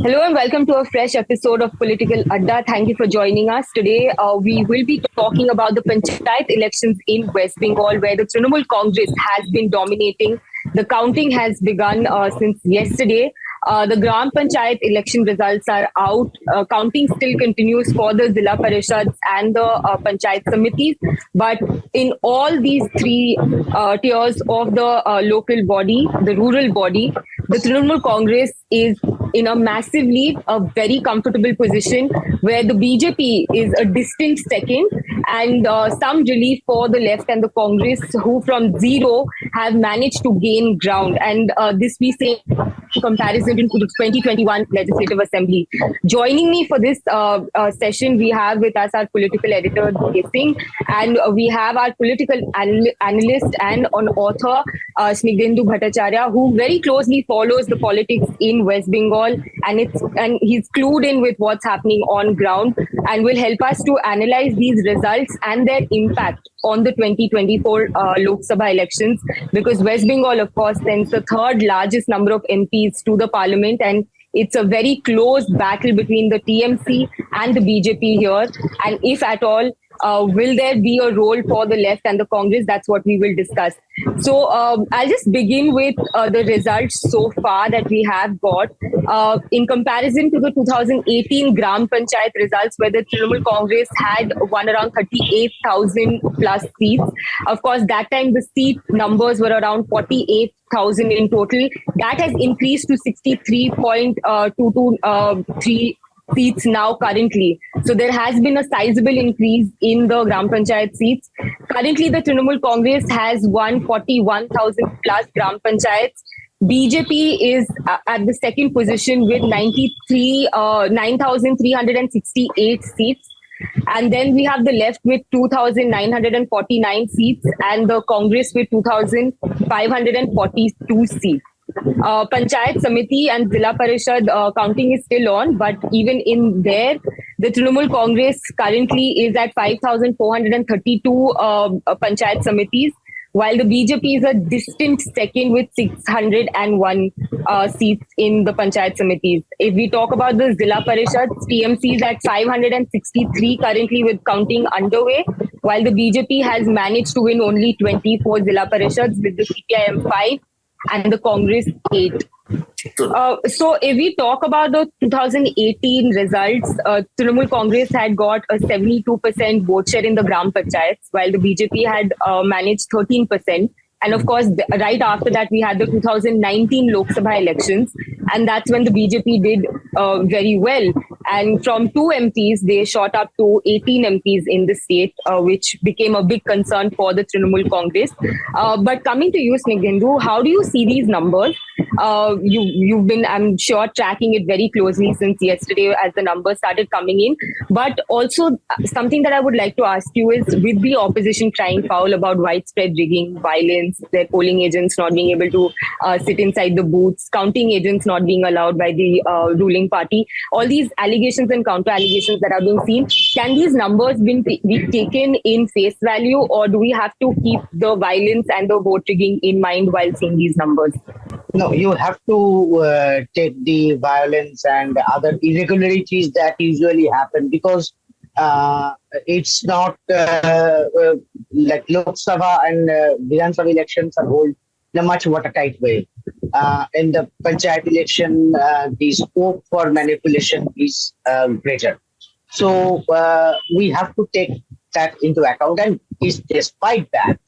Hello and welcome to a fresh episode of Political Adda. Thank you for joining us. Today, we will be talking about the Panchayat elections in West Bengal, where the Trinamool Congress has been dominating. The counting has begun since yesterday. The Gram Panchayat election results are out. Counting still continues for the Zilla Parishads and the Panchayat Samitis. But in all these three tiers of the local body, the rural body, the Trinamool Congress is in a massive lead, a very comfortable position where the BJP is a distant second, and some relief for the left and the Congress, who from zero have managed to gain ground. And this we say in comparison to the 2021 Legislative Assembly. Joining me for this session, we have with us our political editor, DK Singh, and we have our political analyst and an author, Snigdhendu Bhattachya, who very closely follows the politics in West Bengal, and he's clued in with what's happening on ground and will help us to analyze these results and their impact on the 2024 Lok Sabha elections, because West Bengal, of course, sends the third largest number of MPs to the parliament, and it's a very close battle between the TMC and the BJP here. And if at all, will there be a role for the left and the Congress? That's what we will discuss. So I'll just begin with the results so far that we have got. In comparison to the 2018 Gram Panchayat results, where the Trinamool Congress had won around 38,000 plus seats. Of course, that time the seat numbers were around 48,000 in total. That has increased to 63.223 seats now currently. So there has been a sizable increase in the Gram Panchayat seats. Currently, the Trinamool Congress has won 41,000 plus Gram Panchayats. BJP is at the second position with 9,368 seats. And then we have the left with 2,949 seats and the Congress with 2,542 seats. Panchayat Samiti and Zilla Parishad counting is still on, but even in there, the Trinamool Congress currently is at 5,432 Panchayat Samitis, while the BJP is a distant second with 601 seats in the Panchayat Samitis. If we talk about the Zilla Parishads, TMC is at 563 currently with counting underway, while the BJP has managed to win only 24 Zilla Parishads with the CPIM 5 and the Congress 8. So if we talk about the 2018 results, Trinamool Congress had got a 72% vote share in the Gram Panchayats, while the BJP had managed 13%. And of course, right after that, we had the 2019 Lok Sabha elections, and that's when the BJP did very well. And from 2 MPs, they shot up to 18 MPs in the state, which became a big concern for the Trinamool Congress. But coming to you, Snigdhendu, how do you see these numbers? You've been, I'm sure, tracking it very closely since yesterday as the numbers started coming in. But also, something that I would like to ask you is, with the opposition crying foul about widespread rigging, violence, their polling agents not being able to sit inside the booths, counting agents not being allowed by the ruling party, all these allegations and counter allegations that are being seen, can these numbers be taken in face value, or do we have to keep the violence and the vote rigging in mind while seeing these numbers? No, you have to take the violence and other irregularities that usually happen, because it's not like Lok Sabha and Vidhan Sabha elections are held in a much watertight way. In the Panchayat election, the scope for manipulation is greater. So we have to take that into account, and despite that,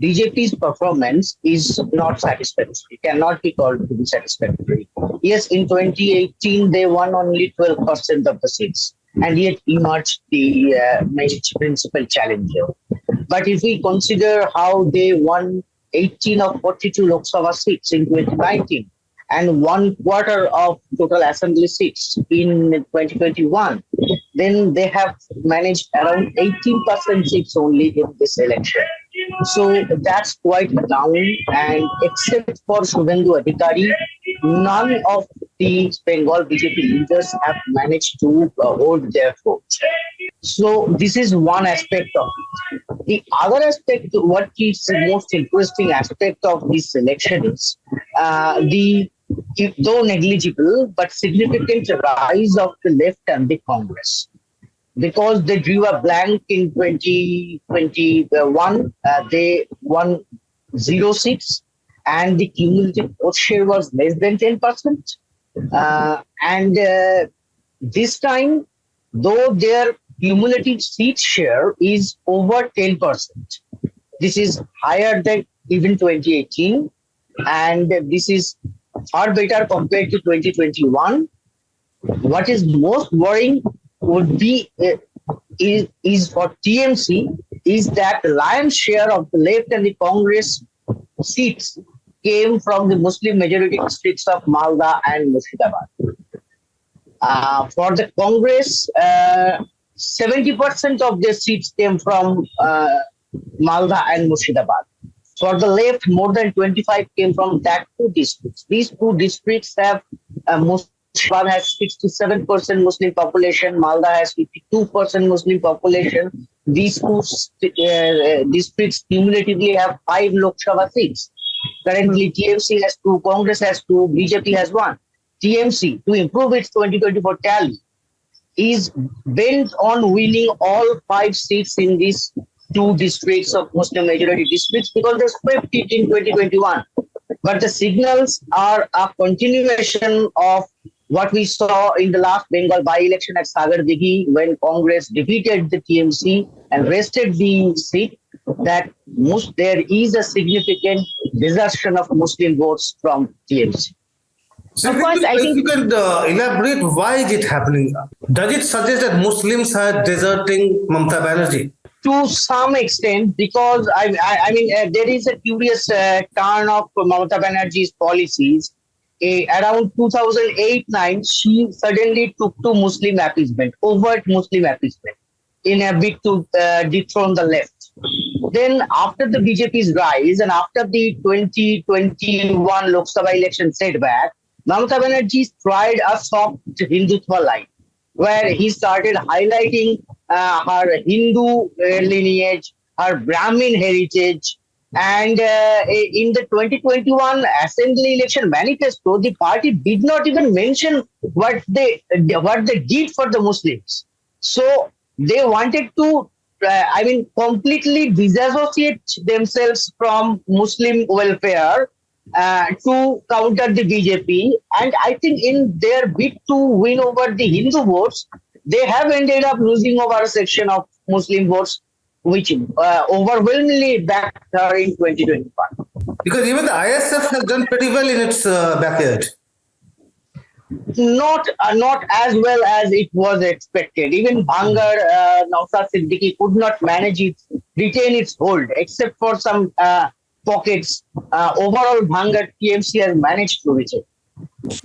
BJP's performance is not satisfactory. It cannot be called to be satisfactory. Yes, in 2018, they won only 12% of the seats, and yet emerged the principal challenger. But if we consider how they won 18 of 42 Lok Sabha seats in 2019, and 1/4 of total assembly seats in 2021, then they have managed around 18% seats only in this election. So that's quite down, and except for Shubhendu Adhikari, none of the Bengal BJP leaders have managed to hold their votes. So this is one aspect of it. The other aspect, what is the most interesting aspect of this election is the though negligible, but significant rise of the left and the Congress. Because they drew a blank in 2021, they won 0 seats, and the cumulative vote share was less than 10%. And this time, though their cumulative seat share is over 10%, this is higher than even 2018, and this is far better compared to 2021. What is most worrying would be is for TMC is that the lion's share of the left and the Congress seats came from the Muslim majority districts of Malda and Murshidabad. For the Congress, 70% of their seats came from Malda and Murshidabad. For the left, more than 25 came from that two districts. These two districts have Murshidabad has 67% Muslim population, Malda has 52% Muslim population. These two districts cumulatively have 5 Lok Sabha seats. Currently, TMC has 2, Congress has 2, BJP has 1. TMC, to improve its 2024 tally, is bent on winning all 5 seats in these 2 districts of Muslim majority districts because they swept it in 2021. But the signals are a continuation of what we saw in the last Bengal by-election at Sagardighi when Congress defeated the TMC and wrested the seat, that there is a significant desertion of Muslim votes from TMC. So of course, I think you can elaborate why is it happening? Does it suggest that Muslims are deserting Mamata Banerjee? To some extent, because I mean, there is a curious turn of Mamata Banerjee's policies. Around 2008-9, she suddenly took to Muslim appeasement, overt Muslim appeasement, in a bid to dethrone the left. Then, after the BJP's rise and after the 2021 Lok Sabha election setback, Mamata Banerjee tried a soft Hindutva line, where he started highlighting her Hindu lineage, her Brahmin heritage, and in the 2021 Assembly election manifesto, the party did not even mention what they did for the Muslims. So they wanted to, completely disassociate themselves from Muslim welfare to counter the BJP. And I think in their bid to win over the Hindu votes, they have ended up losing over a section of Muslim votes, which overwhelmingly backed her in 2021. Because even the ISF has done pretty well in its backyard. Not as well as it was expected. Even Bhangar, Nausad Siddiqui could not retain its hold, except for some pockets. Overall, Bhangar TMC has managed to reach it.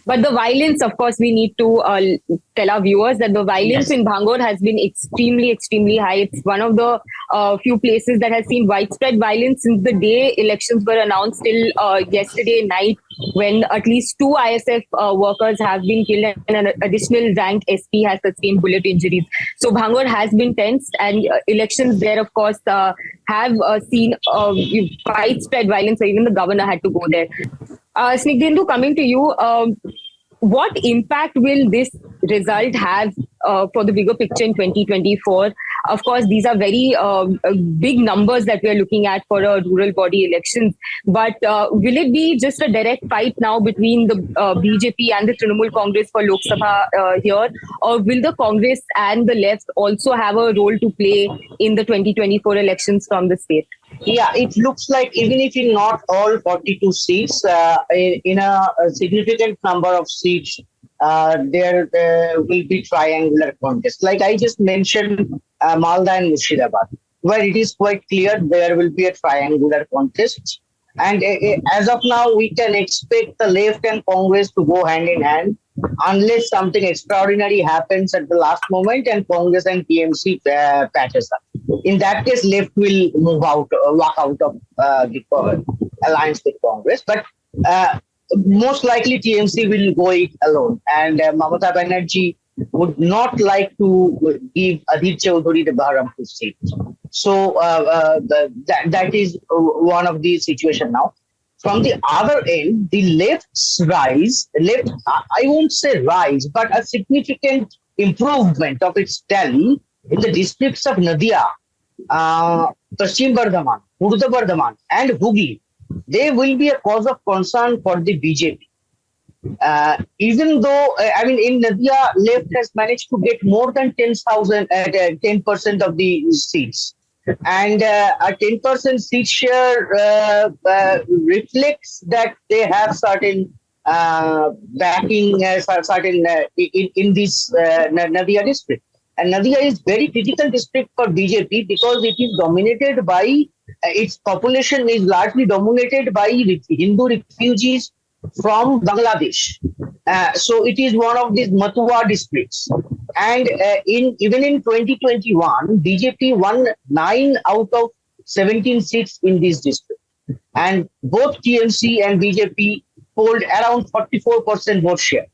But the violence, of course, we need to tell our viewers that the violence in Bhangar has been extremely, extremely high. It's one of the few places that has seen widespread violence since the day elections were announced till yesterday night, when at least 2 ISF workers have been killed and an additional ranked SP has sustained bullet injuries. So Bhangar has been tensed, and elections there, of course, have seen widespread violence, where even the governor had to go there. Snigdhendu, coming to you, what impact will this result have for the bigger picture in 2024? Of course, these are very big numbers that we are looking at for a rural body elections. But will it be just a direct fight now between the BJP and the Trinamool Congress for Lok Sabha here? Or will the Congress and the left also have a role to play in the 2024 elections from the state? Yeah, it looks like even if in not all 42 seats, in a significant number of seats, there will be triangular contest. Like I just mentioned, Malda and Murshidabad, where it is quite clear there will be a triangular contest. And as of now, we can expect the left and Congress to go hand in hand, unless something extraordinary happens at the last moment and Congress and TMC patches up. In that case, left will walk out of the alliance with Congress. But most likely TMC will go it alone. And Mamata Banerjee would not like to give Adhir Chaudhary the Baharampur seat. So that is one of the situation now. from the other end, the left's rise, I won't say rise, but a significant improvement of its tally in the districts of Nadia, Paschim Bardhaman, Purva Bardhaman, and Hooghly, they will be a cause of concern for the BJP. Even though, in Nadia, left has managed to get more than 10% of the seats. And a 10% seat share reflects that they have certain backing, in this Nadia district. And Nadia is very critical district for BJP because it is dominated by, its population is largely dominated by Hindu refugees from Bangladesh. So it is one of these Matua districts. And even in 2021, BJP won 9 out of 17 seats in this district. And both TMC and BJP polled around 44% vote share.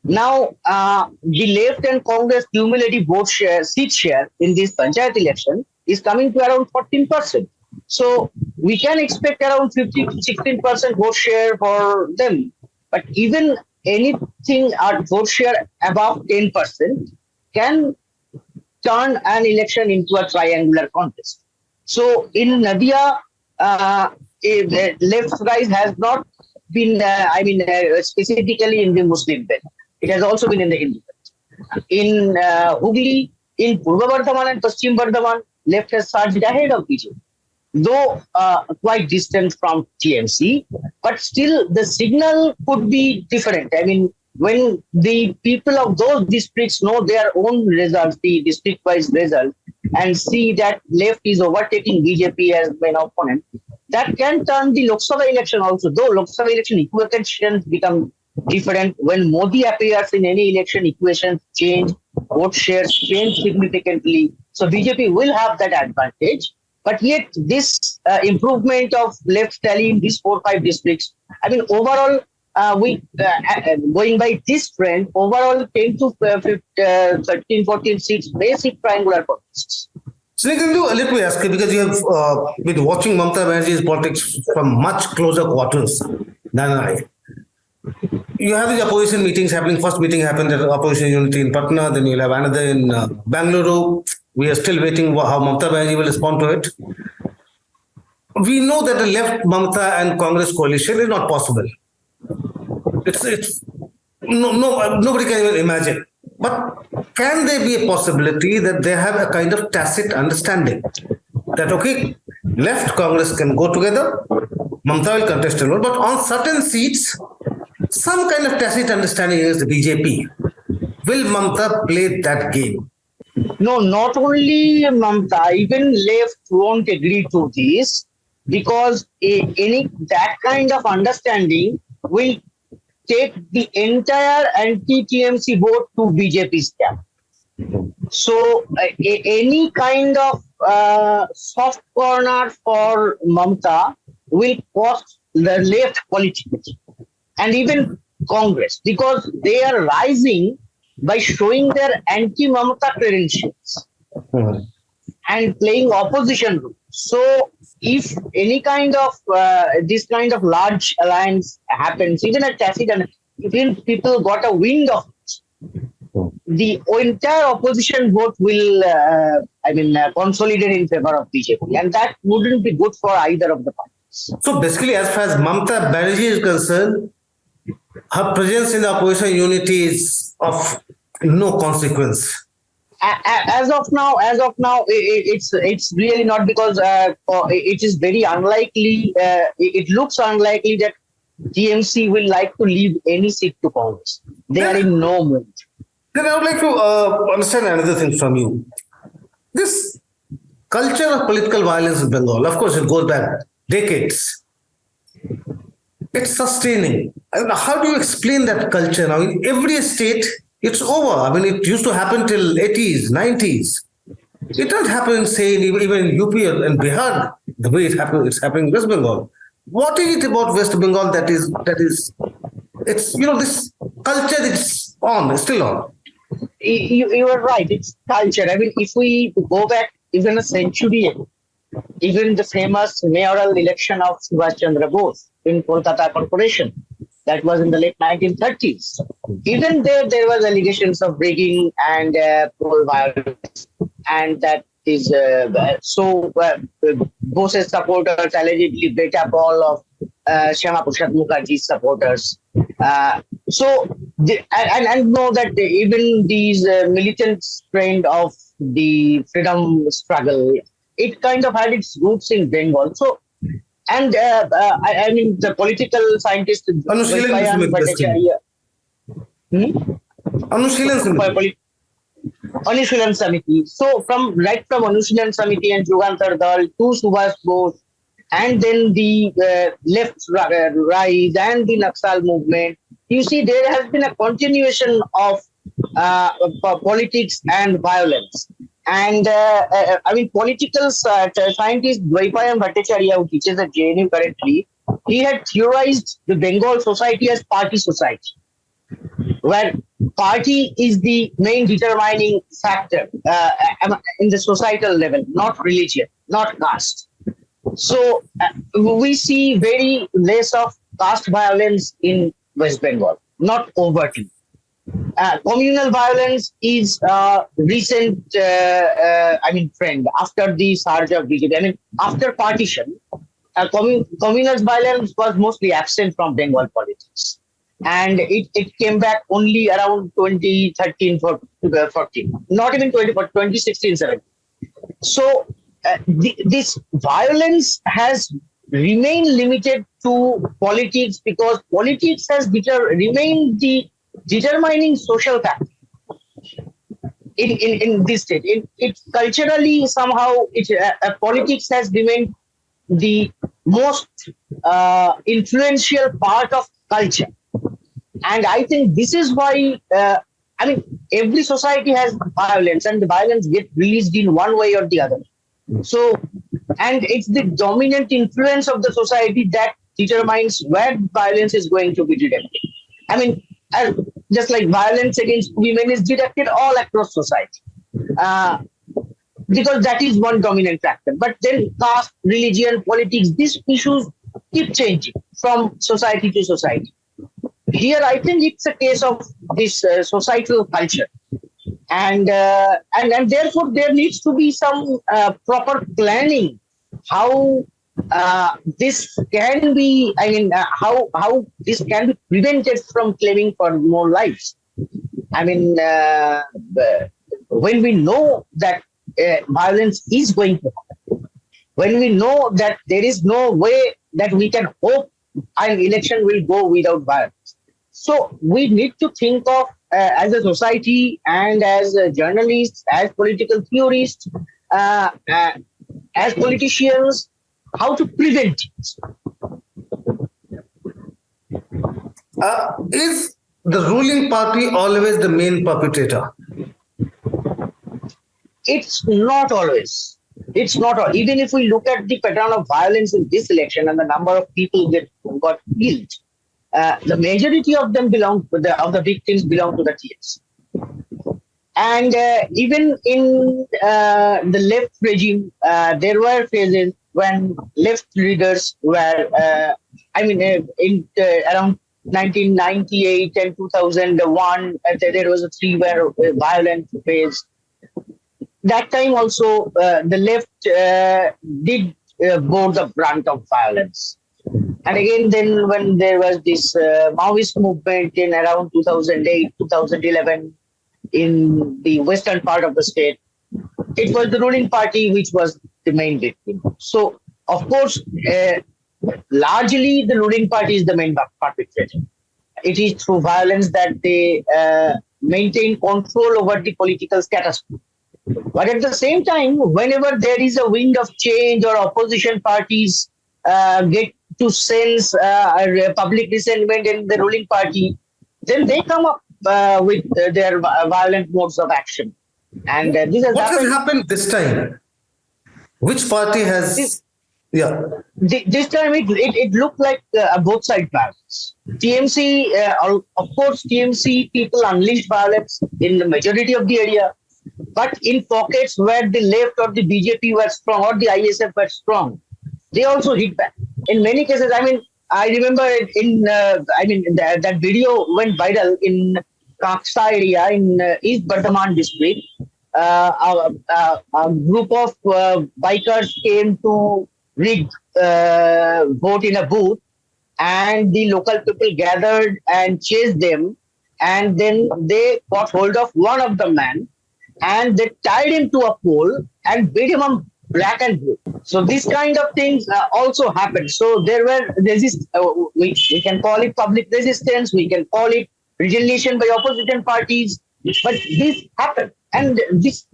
Now, the left and Congress cumulative seat share in this Panchayat election is coming to around 14%. So we can expect around 15 to 16% vote share for them. But even anything at vote share above 10% can turn an election into a triangular contest. So in Nadia, left rise has not been, specifically in the Muslim belt. It has also been in the Hindu belt. In Hooghly, in Purva Bardhaman and Paschim Bardhaman, left has surged ahead of BJP. Though quite distant from TMC, but still the signal could be different. I mean, when the people of those districts know their own results, the district-wise results, and see that left is overtaking BJP as main opponent, that can turn the Lok Sabha election also. Though Lok Sabha election equations become different, when Modi appears in any election, equations change, vote shares change significantly. So BJP will have that advantage. But yet, this improvement of left tally in these 4-5 districts, overall, going by this trend, overall 10 to 13, 14 seats, basic triangular contests. Snigdhendu, let me ask you, because you have been watching Mamata Banerjee's politics from much closer quarters than I. You have these opposition meetings happening. First meeting happened at opposition unity in Patna, then you'll have another in Bangalore. We are still waiting how Mamata Banerjee will respond to it. We know that the left Mamata and Congress coalition is not possible. Nobody can even imagine. But can there be a possibility that they have a kind of tacit understanding that, okay, left Congress can go together, Mamata will contest alone, but on certain seats, some kind of tacit understanding is the BJP. Will Mamata play that game? No, not only Mamata, even left won't agree to this because that kind of understanding will take the entire anti-TMC vote to BJP's camp. So any kind of soft corner for Mamata will cost the left politically and even Congress because they are rising by showing their anti-Mamata credentials and playing opposition role. So if any kind of this kind of large alliance happens, even a tacit, and even people got a wind of it, the entire opposition vote will, consolidate in favor of BJP, and that wouldn't be good for either of the parties. So basically, as far as Mamata Banerjee is concerned, her presence in the opposition unity is of no consequence. As of now, it's really not because it is very unlikely. It looks unlikely that TMC will like to leave any seat to Congress. They are in no mood. Then I would like to understand another thing from you. This culture of political violence in Bengal, of course, it goes back decades. It's sustaining. How do you explain that culture now? In every state, it's over. It used to happen till 80s, 90s. It doesn't happen, say, even in UP and Bihar, the way it's happening in West Bengal. What is it about West Bengal that is, it's, this culture is on, it's still on. You are right, it's culture. If we go back even a century ago, even the famous mayoral election of Subhash Chandra Bose, in Kolkata Corporation. That was in the late 1930s. Even there was allegations of rigging and violence, and that is Bose's supporters allegedly beat up all of Shyama Prasad Mukherjee's supporters. And know that even these militants trend of the freedom struggle, it kind of had its roots in Bengal. So, and I mean, the political scientist Anushilan Bhattacharya. Anushilan Samiti. So from Anushilan Samiti and Jugantar Dal to Subhash Bose, and then the left rise and the Naxal movement, you see there has been a continuation of politics and violence. And I mean, political scientist Dwaipayam Bhattacharya, who teaches at JNU currently, he had theorized the Bengal society as party society, where party is the main determining factor in the societal level, not religion, not caste. So we see very less of caste violence in West Bengal, not overtly. Communal violence is a recent, trend after the surge of BJP. I mean, after partition, communal violence was mostly absent from Bengal politics. And it came back only around 2013, 14, not even 2016, 17. So this violence has remained limited to politics because politics has remained the determining social factor in this state. It culturally somehow politics has remained the most influential part of culture. And I think this is why, every society has violence and the violence gets released in one way or the other. So, and it's the dominant influence of the society that determines where violence is going to be directed. I mean, just like violence against women is directed all across society. Because that is one dominant factor. But then caste, religion, politics, these issues keep changing from society to society. Here, I think it's a case of this societal culture, and therefore there needs to be some proper planning how this can be. How this can be prevented from claiming for more lives. I mean, when we know that violence is going to happen, when we know that there is no way that we can hope an election will go without violence. So we need to think of, as a society and as journalists, as political theorists, as politicians, how to prevent it. Is the ruling party always the main perpetrator? It's not always. It's not. Even if we look at the pattern of violence in this election and the number of people that got killed, the majority of them of the victims belong to the TMC. And even in the left regime, there were phases when left leaders were, around 1998 and 2001, there was a 3-year violent phase. That time also, the left did bore the brunt of violence. And again, then when there was this Maoist movement in around 2008, 2011 in the western part of the state, it was the ruling party which was the main victim. So, of course, largely the ruling party is the main perpetrator. It is through violence that they maintain control over the political status quo. But at the same time, whenever there is a wind of change or opposition parties get to sense public resentment in the ruling party, then they come up with their violent modes of action. And this has What has happened this time? Which party has... This time it looked like a both side violence. TMC, of course, TMC people unleashed violence in the majority of the area. But in pockets where the left or the BJP were strong or the ISF were strong, they also hit back. In many cases, I remember that video went viral in Kaksa area in East Bardhaman district. A group of bikers came to rig vote in a booth, and the local people gathered and chased them, and then they got hold of one of the men, and they tied him to a pole and beat him on black and blue. So these kind of things also happened. So there were we can call it public resistance, we can call it retaliation by opposition parties, but this happened. And this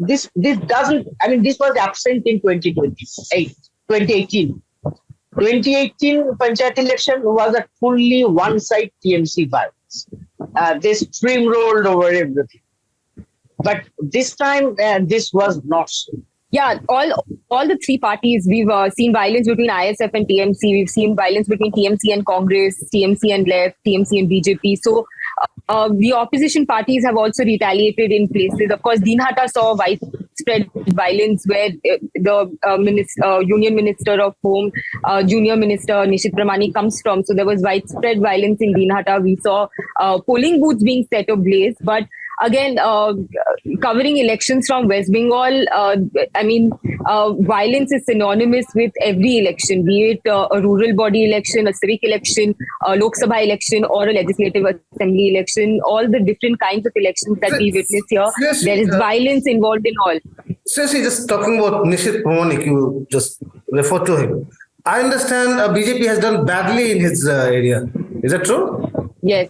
doesn't, I mean, this was absent in 2018. 2018 Panchayat election was a fully one-side TMC violence. They streamrolled over everything. But this time, this was not so. Yeah, all the three parties, we've seen violence between ISF and TMC. We've seen violence between TMC and Congress, TMC and Left, TMC and BJP. So the opposition parties have also retaliated in places. Of course, Dinhata saw widespread violence where the Union Minister of Home, Junior Minister Nishit Pramani comes from. So there was widespread violence in Dinhata. We saw polling booths being set ablaze. But again, covering elections from West Bengal, violence is synonymous with every election, be it a rural body election, a civic election, a Lok Sabha election, or a legislative assembly election. All the different kinds of elections that we witness here, there is violence involved in all. Seriously, just talking about Nishit Pramanik, you just referred to him. I understand BJP has done badly in his area. Is that true? Yes.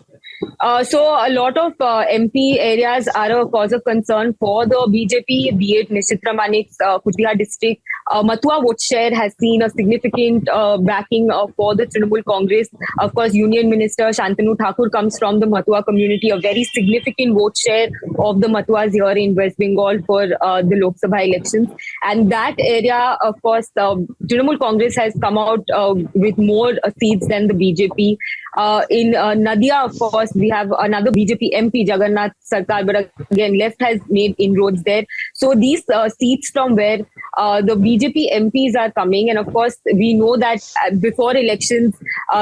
So a lot of MP areas are a cause of concern for the BJP, be it Nishit Pramanik's Kuchbihar district. Matua vote share has seen a significant backing for the Trinamool Congress. Of course, Union Minister Shantanu Thakur comes from the Matua community, a very significant vote share of the Matuas here in West Bengal for the Lok Sabha elections. And that area, of course, Trinamool Congress has come out with more seats than the BJP. In Nadia, of course, we have another BJP MP, Jagannath Sarkar, but again, Left has made inroads there. So these seats from where the BJP MPs are coming, and of course, we know that before elections,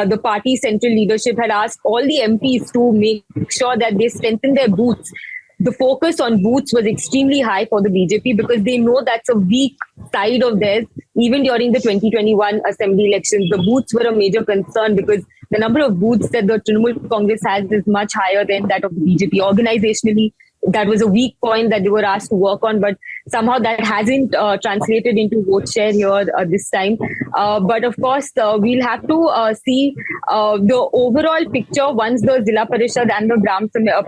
the party central leadership had asked all the MPs to make sure that they strengthen their booths. The focus on booths was extremely high for the BJP because they know that's a weak side of theirs. Even during the 2021 assembly elections, the booths were a major concern because the number of booths that the Trinamool Congress has is much higher than that of the BJP. Organizationally, that was a weak point that they were asked to work on, but somehow that hasn't translated into vote share here this time. But of course, we'll have to see the overall picture once the Zilla Parishad and the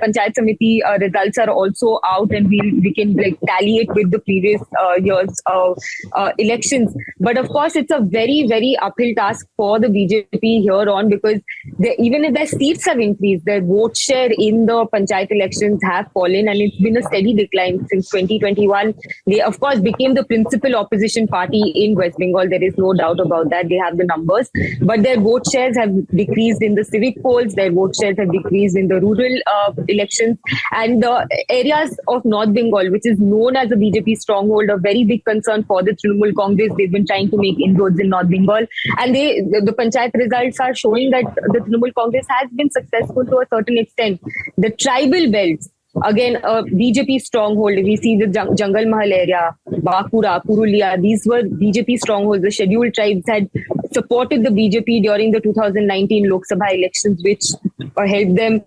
Panchayat Samiti results are also out, and we can like tally it with the previous year's elections. But of course, it's a very, very uphill task for the BJP here on because even if their seats have increased, their vote share in the Panchayat elections have fallen, and it's been a steady decline since 2021. They, of course, became the principal opposition party in West Bengal. There is no doubt about that. They have the numbers. But their vote shares have decreased in the civic polls. Their vote shares have decreased in the rural elections. And the areas of North Bengal, which is known as a BJP stronghold, a very big concern for the Trinamool Congress. They've been trying to make inroads in North Bengal. And the Panchayat results are showing that the Trinamool Congress has been successful to a certain extent. The tribal belts, again, a BJP stronghold. We see the Jungle Mahal area, Bakura, Purulia. These were BJP strongholds. The scheduled tribes had supported the BJP during the 2019 Lok Sabha elections, which helped them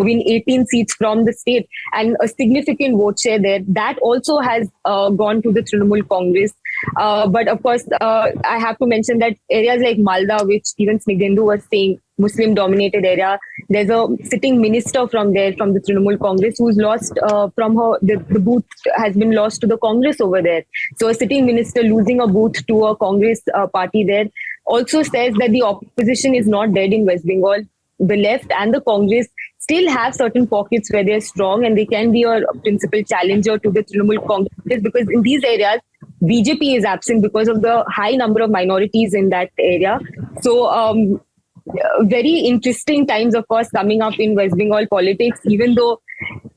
win 18 seats from the state and a significant vote share there. That also has gone to the Trinamool Congress. But of course, I have to mention that areas like Malda, which even Snigdhendu was saying, Muslim-dominated area, there's a sitting minister from there, from the Trinamool Congress, who's lost from her, the booth has been lost to the Congress over there. So a sitting minister losing a booth to a Congress party there also says that the opposition is not dead in West Bengal. The left and the Congress still have certain pockets where they're strong and they can be a principal challenger to the Trinamool Congress, because in these areas, BJP is absent because of the high number of minorities in that area. So very interesting times, of course, coming up in West Bengal politics, even though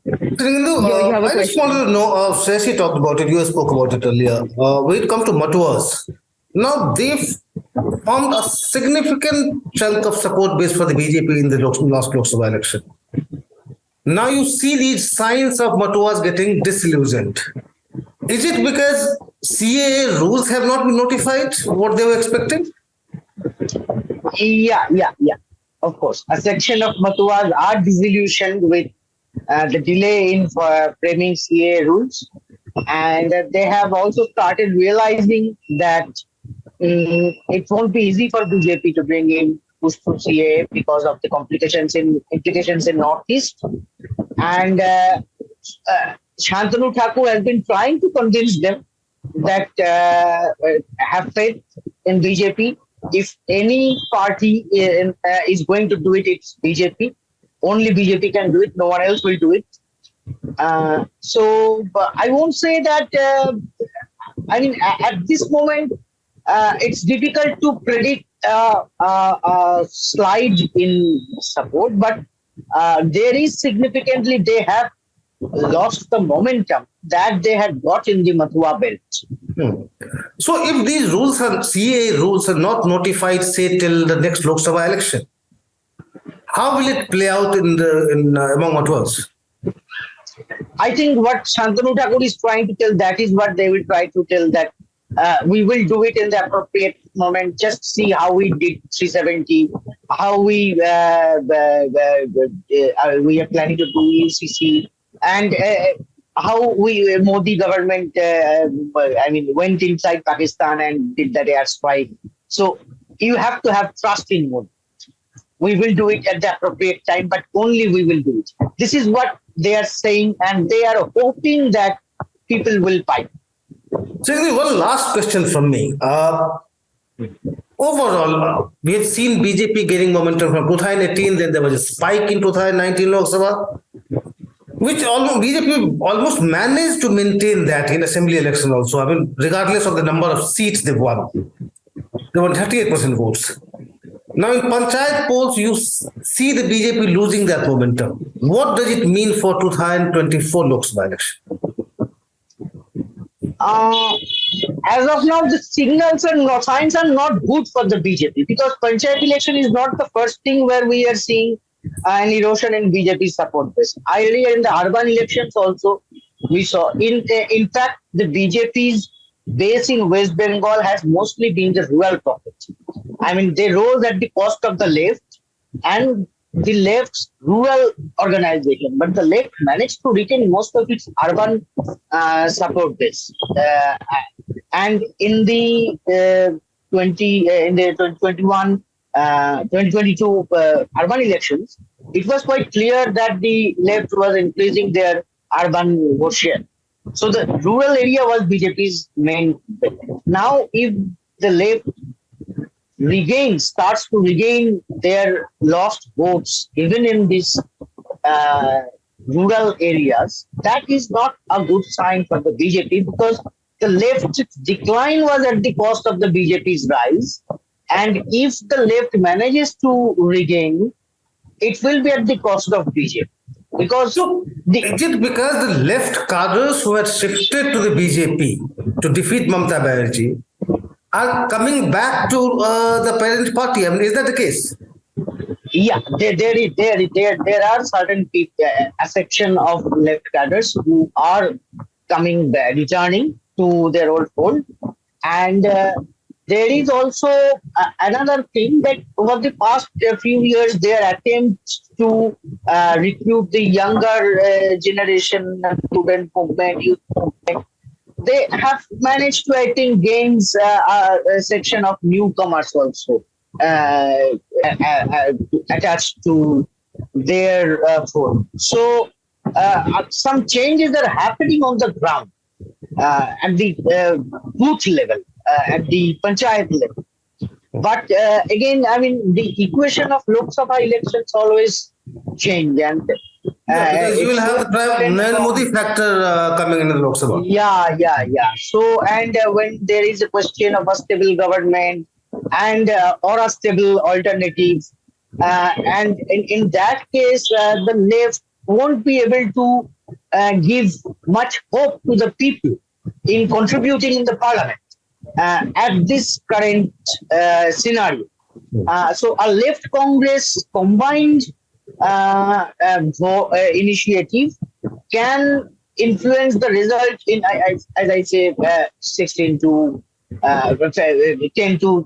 Trinamool, I just wanted to know, Sreyashi talked about it, you spoke about it earlier. When it comes to Matuas, now they've formed a significant chunk of support base for the BJP in the last Lok Sabha election. Now you see these signs of Matua's getting disillusioned. Is it because CAA rules have not been notified what they were expecting? Yeah. Of course, a section of Matuas are disillusioned with the delay in framing CAA rules, and they have also started realizing that it won't be easy for BJP to bring in push through CAA because of the implications in Northeast. And Shantanu Thakur has been trying to convince them that have faith in BJP. If any party is going to do it, it's BJP. Only BJP can do it. No one else will do it. So I won't say that. At this moment, it's difficult to predict a slide in support, but there is significantly they have lost the momentum that they had got in the Matua belt. So if these rules are CAA rules are not notified, say till the next Lok Sabha election, how will it play out among Matuas? I think what Shantanu Thakur is trying to tell, that is what they will try to tell, that we will do it in the appropriate moment. Just see how we did 370, how we are planning to do UCC, and how Modi government went inside Pakistan and did that airstrike. So you have to have trust in Modi. We will do it at the appropriate time, but only we will do it. This is what they are saying, and they are hoping that people will fight. So one last question from me. Overall, we have seen BJP gaining momentum from 2018, then there was a spike in 2019 Lok Sabha, which BJP almost managed to maintain that in assembly election also. I mean, regardless of the number of seats they won. They won 38% votes. Now in Panchayat polls, you see the BJP losing that momentum. What does it mean for 2024 Lok Sabha election? As of now, the signals and signs are not good for the BJP, because Panchayat election is not the first thing where we are seeing an erosion in BJP support base. Earlier in the urban elections also, we saw. In fact, the BJP's base in West Bengal has mostly been the rural pocket. I mean, they rose at the cost of the left and the left's rural organization, but the left managed to retain most of its urban support base. And in the 2022 urban elections, it was quite clear that the left was increasing their urban vote share. So the rural area was BJP's main bet. Now, if the left starts to regain their lost votes, even in these rural areas, that is not a good sign for the BJP, because the left's decline was at the cost of the BJP's rise. And if the left manages to regain, it will be at the cost of BJP. Because is it because the left cadres who had shifted to the BJP to defeat Mamata Banerjee are coming back to the parent party? I mean, is that the case? Yeah, there are certain people, a section of left cadres who are returning to their old fold. And there is also another thing, that over the past few years, their attempts to recruit the younger generation, student movement, youth movement, they have managed to, I think, gain a section of newcomers also attached to their fold. So some changes are happening on the ground at the booth level, at the Panchayat level. But again, I mean, the equation of Lok Sabha elections always change, and because you will have the Narendra Modi factor coming into the Lok Sabha. Yeah. So, and when there is a question of a stable government and or a stable alternative, and in that case, the left won't be able to give much hope to the people in contributing in the parliament. at this current scenario. So a left Congress combined initiative can influence the result in, as I say, 16 to 10 to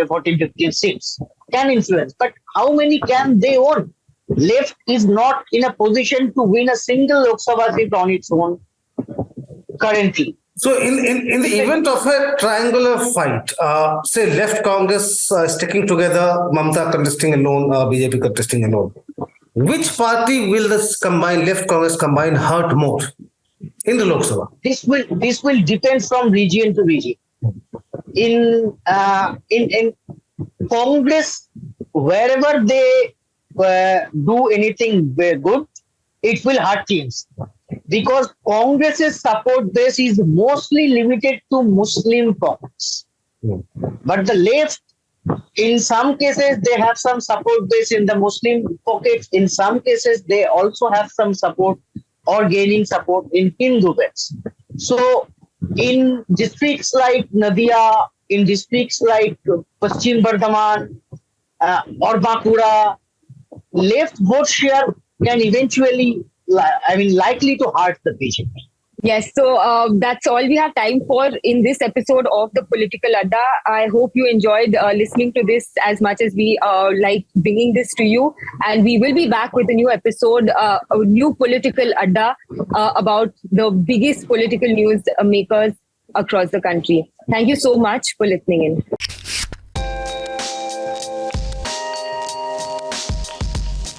14, 15 seats can influence. But how many can they own? Left is not in a position to win a single Lok Sabha seat on its own currently. So, in the event of a triangular fight, say left Congress sticking together, Mamata contesting alone, BJP contesting alone, which party will this combined left Congress combine hurt more in the Lok Sabha? This will depend from region to region. In Congress, wherever they do anything good, it will hurt teams. Because Congress's support base is mostly limited to Muslim pockets. But the left, in some cases, they have some support base in the Muslim pockets. In some cases, they also have some support or gaining support in Hindu belts. So, in districts like Nadia, in districts like Paschim Bardhaman or Bankura, left vote share can eventually, likely to hurt the BJP. Yes, so that's all we have time for in this episode of the Political Adda. I hope you enjoyed listening to this as much as we like bringing this to you. And we will be back with a new episode, a new Political Adda about the biggest political news makers across the country. Thank you so much for listening in.